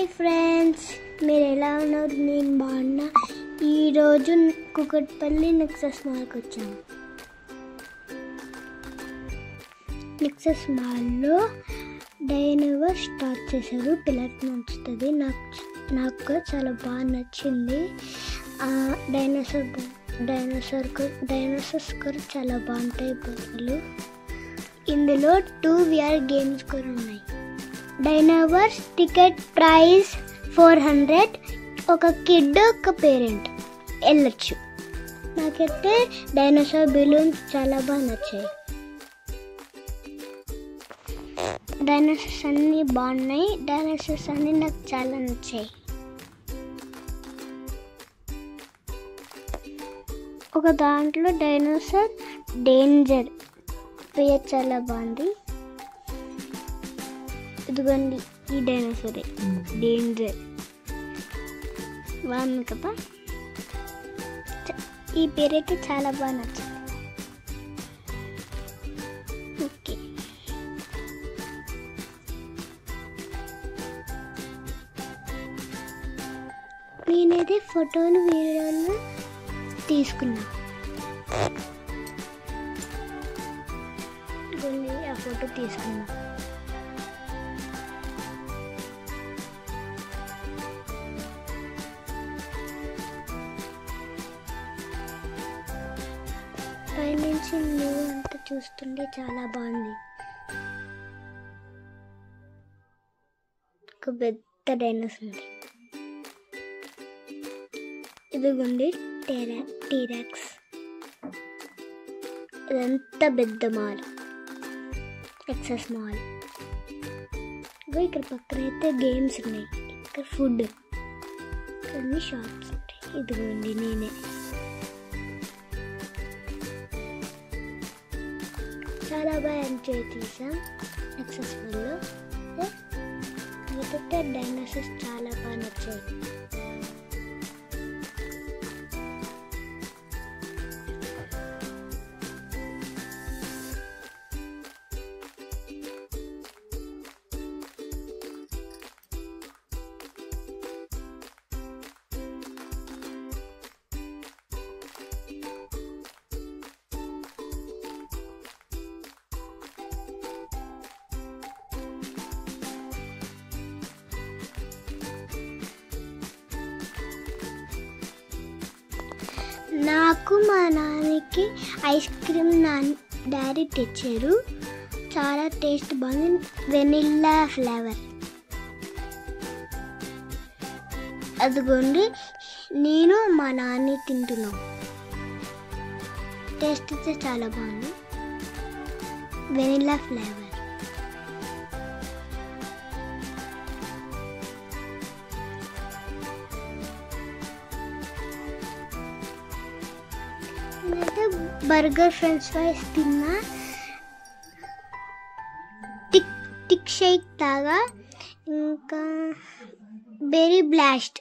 Hi friends, మీరు ఎలా ఉన్నారు? నేను బాగున్నా. ఈరోజు కుకట్పల్లి నెక్సస్ మాల్కి వచ్చాను. నెక్సస్ మాల్లో డైనోసార్ స్టార్ట్ చేశారు. పిల్లలకి నచ్చుతుంది. నాకు చాలా బాగా నచ్చింది. డైనోసార్స్ కూడా చాలా బాగుంటాయి బొమ్మలు. ఇందులో 2 VR గేమ్స్ కూడా ఉన్నాయి. Dinosaurs ticket price 400. ఒక కిడ్ ఒక పేరెంట్ వెళ్ళొచ్చు. నాకైతే డైనోసార్ బెలూన్స్ చాలా బాగా నచ్చాయి. డైనోసార్స్ అన్నీ బాగున్నాయి. డైనోసార్స్ అన్నీ నాకు చాలా నచ్చాయి. ఒక దాంట్లో డైనోసార్ డేంజర్ పేరు చాలా బాగుంది. ఇదిగోండి, ఈ డైనోసారే డేంజర్ బాగుంది కదా. ఈ పేరైతే చాలా బాగా నచ్చింది. ఓకే, నేనైతే ఫోటోలు వీడియోలు తీసుకున్నా. ఆ ఫోటో తీసుకున్నా. పైనుంచి నువ్వు అంతా చూస్తుంటే చాలా బాగుంది. ఒక పెద్ద డైనోసార్ ఉంది. ఇదిగోండి టీరాక్స్. ఇదంతా పెద్ద మాల్, నెక్సస్ మాల్. ఇక్కడ పక్కన అయితే గేమ్స్ ఉన్నాయి. ఇక్కడ ఫుడ్, ఇక్కడ షాప్స్ ఉంటాయి. ఇదిగోండి నేనే చాలా బాగా ఎంజాయ్ చేసాం నెక్సస్ మాల్లో. నాకైతే డైనోసార్స్ చాలా బాగా నచ్చాయి. నాకు మా నాన్నకి ఐస్ క్రీమ్ డాడీ తెచ్చారు. చాలా టేస్ట్ బాగుంది. Vanilla flavour. అదిగోండి, నేను మా నాన్న తింటున్నాం. టేస్ట్ అయితే చాలా బాగుంది. Vanilla flavour. నేనైతే బర్గర్ ఫ్రెంచ్ ఫ్రైస్ తిన్నా. టిక్ షేక్ తాగా. ఇంకా బెర్రీ బ్లాస్ట్.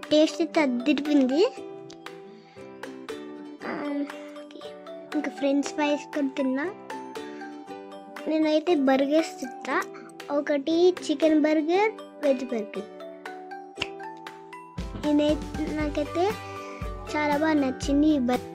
టేస్ట్ అయితే అదిరిపోయింది. ఇంకా ఫ్రెంచ్ ఫ్రైస్ కూడా తిన్నా. నేనైతే బర్గర్స్ తింటా. ఒకటి చికెన్ బర్గర్, వెజ్ బర్గర్. నాకైతే చాలా బాగా నచ్చింది ఈ బర్గర్.